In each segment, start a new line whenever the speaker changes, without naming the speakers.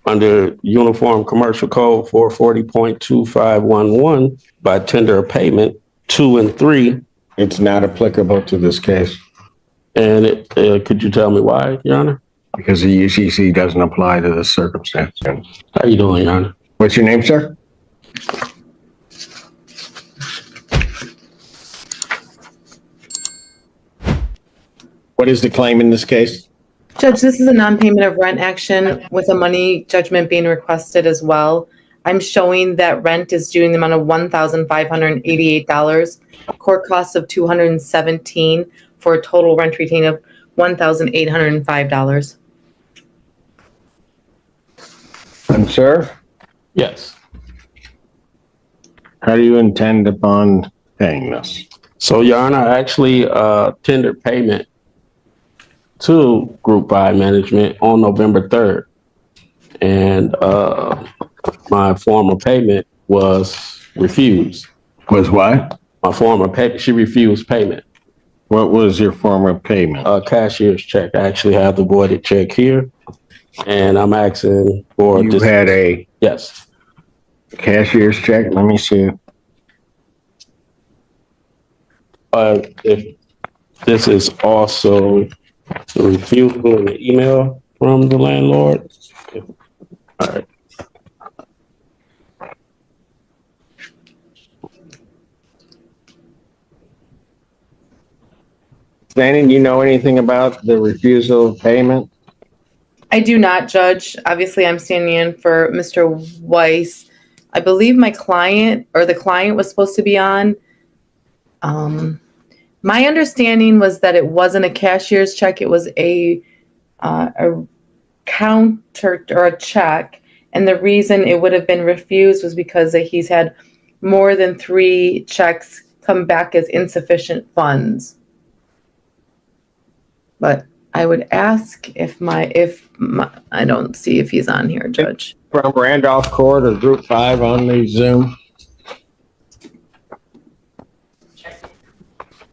under Uniform Commercial Code 440.2511 by tender of payment 2 and 3.
It's not applicable to this case.
And could you tell me why, Your Honor?
Because the UCC doesn't apply to this circumstance.
How you doing, Your Honor?
What's your name, sir? What is the claim in this case?
Judge, this is a non-payment of rent action with a money judgment being requested as well. I'm showing that rent is due in the amount of $1,588, court costs of $217 for a total rent retained of $1,805.
And sir,
Yes.
how do you intend upon paying this?
So, Your Honor, I actually tendered payment to Group 5 Management on November 3rd. And my form of payment was refused.
Was what?
My form of payment, she refused payment.
What was your form of payment?
A cashier's check. I actually have the voided check here. And I'm asking for
You had a
yes.
cashier's check? Let me see.
If this is also the refusal in the email from the landlord. All right.
Shannon, you know anything about the refusal of payment?
I do not, Judge. Obviously, I'm standing in for Mr. Weiss. I believe my client or the client was supposed to be on. My understanding was that it wasn't a cashier's check. It was a counter or a check. And the reason it would have been refused was because he's had more than 3 checks come back as insufficient funds. But I would ask if I don't see if he's on here, Judge.
From Randolph Court or Group 5 on the Zoom?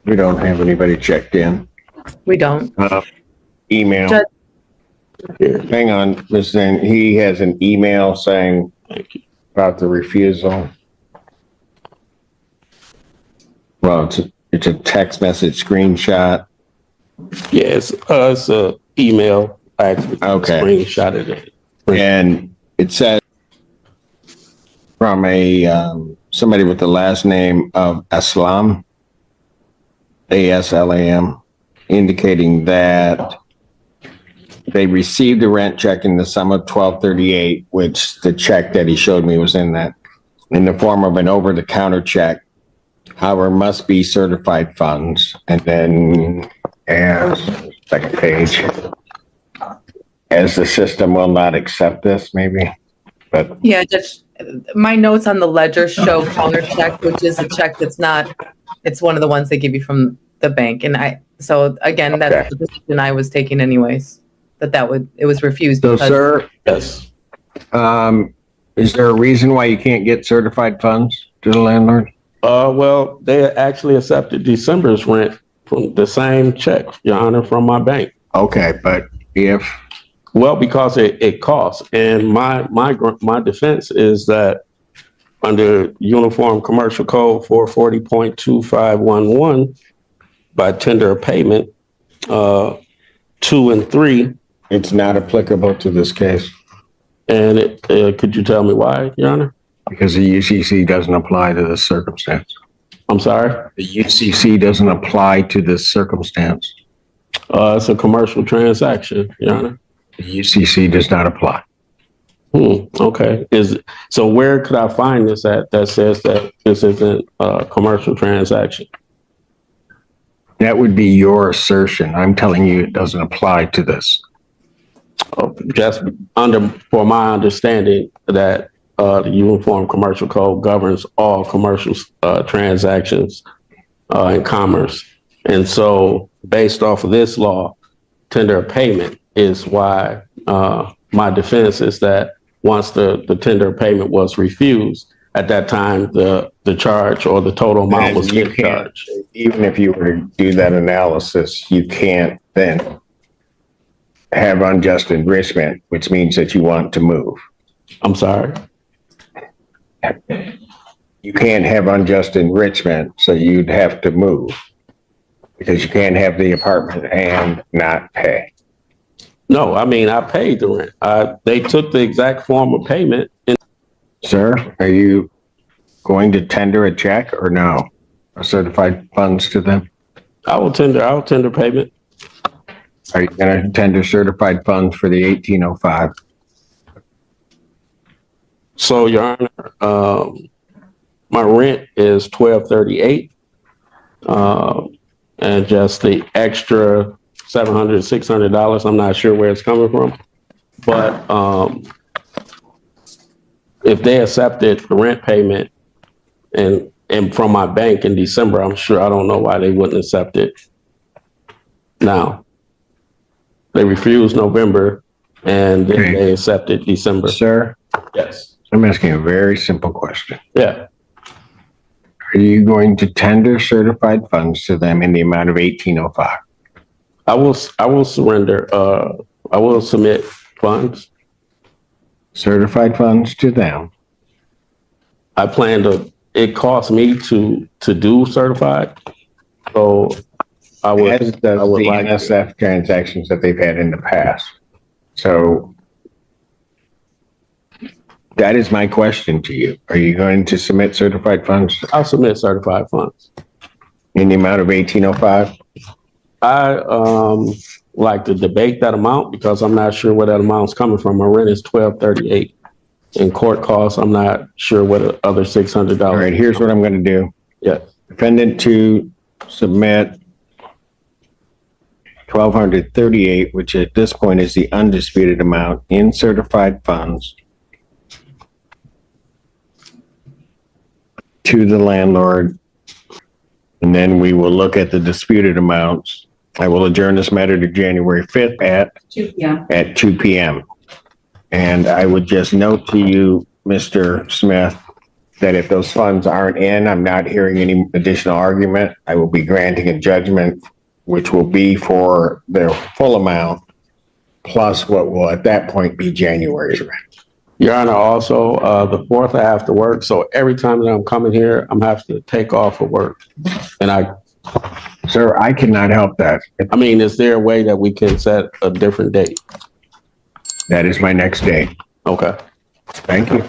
We don't have anybody checked in.
We don't.
Email.
Judge.
Hang on, listen, he has an email saying about the refusal. Well, it's a text message screenshot.
Yes, it's a email. I actually screenshotted it.
And it says from somebody with the last name of Aslam, ASLAM, indicating that they received a rent check in the sum of $1,238, which the check that he showed me was in that, in the form of an over-the-counter check. However, must be certified funds. And then, second page, as the system will not accept this, maybe. But
Yeah, Judge, my notes on the ledger show counter check, which is a check that's not, it's one of the ones they give you from the bank. And so again, that's the position I was taking anyways, it was refused.
So, sir,
Yes.
is there a reason why you can't get certified funds to the landlord?
Well, they actually accepted December's rent from the same check, Your Honor, from my bank.
Okay, but if...
Well, because it costs. And my defense is that under Uniform Commercial Code 440.2511, by tender of payment, 2 and 3.
It's not applicable to this case.
And could you tell me why, Your Honor?
Because the UCC doesn't apply to this circumstance.
I'm sorry?
The UCC doesn't apply to this circumstance.
It's a commercial transaction, Your Honor.
The UCC does not apply.
Okay. So where could I find this at that says that this isn't a commercial transaction?
That would be your assertion. I'm telling you it doesn't apply to this.
Just for my understanding that the Uniform Commercial Code governs all commercial transactions in commerce. And so based off of this law, tender of payment is why my defense is that once the tender of payment was refused, at that time, the charge or the total amount was discharged.
Even if you were to do that analysis, you can't then have unjust enrichment, which means that you want to move.
I'm sorry.
You can't have unjust enrichment, so you'd have to move because you can't have the apartment and not pay.
No, I mean, I paid the rent. They took the exact form of payment. And
Sir, are you going to tender a check or no? Or certified funds to them?
I'll tender payment.
Are you going to tender certified funds for the 1805?
So, Your Honor, my rent is $1,238, and just the extra $700, $600. I'm not sure where it's coming from, but if they accepted the rent payment and from my bank in December, I'm sure I don't know why they wouldn't accept it now. They refused November, and then
Okay.
they accepted December.
Sir,
Yes.
I'm asking a very simple question.
Yeah.
Are you going to tender certified funds to them in the amount of 1805?
I will surrender. I will submit funds.
Certified funds to them.
I plan to. It costs me to do certified, so I would.
As does
I would
the
like.
NSF transactions that they've had in the past. So that is my question to you. Are you going to submit certified funds
I'll submit certified funds.
in the amount of 1805?
I like to debate that amount because I'm not sure where that amount's coming from. My rent is $1,238. In court costs, I'm not sure what the other $600.
All right, here's what I'm going to do.
Yes.
Defendant to submit $1,238, which at this point is the undisputed amount in certified funds to the landlord. And then we will look at the disputed amounts. I will adjourn this matter to January 5th at 2 p.m. And I would just note to you, Mr. Smith, that if those funds aren't in, I'm not hearing any additional argument. I will be granting a judgment, which will be for their full amount, plus what will at that point be January's rent.
Your Honor, also, the 4th I have to work. So every time that I'm coming here, I'm having to take off of work. And
Sir, I cannot help that.
I mean, is there a way that we can set a different date?
That is my next day.
Okay.
Thank you.